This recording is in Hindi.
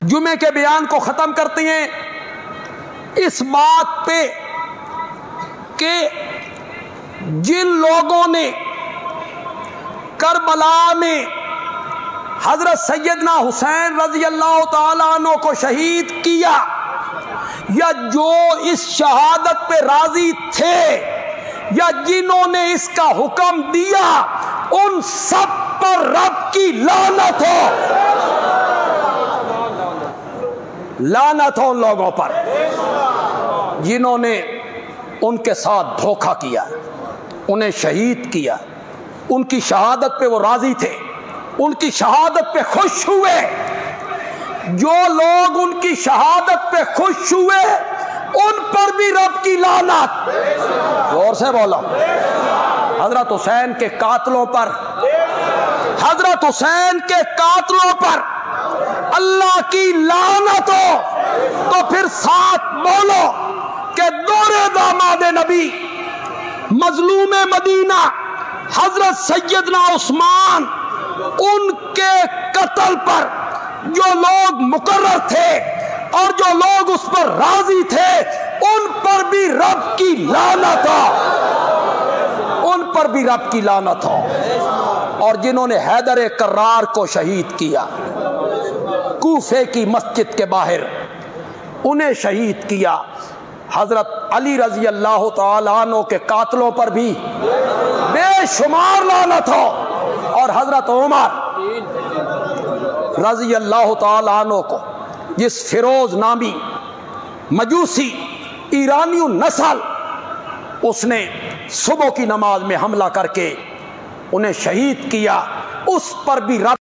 जुमे के बयान को ख़त्म करती हैं इस बात पे कि जिन लोगों ने करबला में हजरत सैयदना हुसैन रजी अल्लाह ताला अन्हु को शहीद किया या जो इस शहादत पे राजी थे या जिन्होंने इसका हुक्म दिया उन सब पर रब की लानत हो। लानत हो उन लोगों पर जिन्होंने उनके साथ धोखा किया, उन्हें शहीद किया, उनकी शहादत पे वो राजी थे, उनकी शहादत पे खुश हुए। जो लोग उनकी शहादत पे खुश हुए उन पर भी रब की लानत। जोर से बोलो। हजरत हुसैन के कातलों पर, हजरत हुसैन के कातलों पर अल्लाह की लानत हो। तो फिर साथ बोलो कि दोरे दामाद नबी मजलूम मदीना हजरत सैयदना उस्मान, उनके कत्ल पर जो लोग मुकर्रर थे और जो लोग उस पर राजी थे उन पर भी रब की लानत हो, उन पर भी रब की लानत हो। और जिन्होंने हैदर कर्रार को शहीद किया, कूफे की मस्जिद के बाहर उन्हें शहीद किया, हजरत अली रजी अल्लाह ताला अन्हु के कातलों पर भी बेशुमार लानत हो। और हजरत उमर रजी अल्लाह ताला अन्हु को जिस फिरोज नामी मजूसी ईरानी नस्ल उसने सुबह की नमाज में हमला करके उन्हें शहीद किया, उस पर भी रब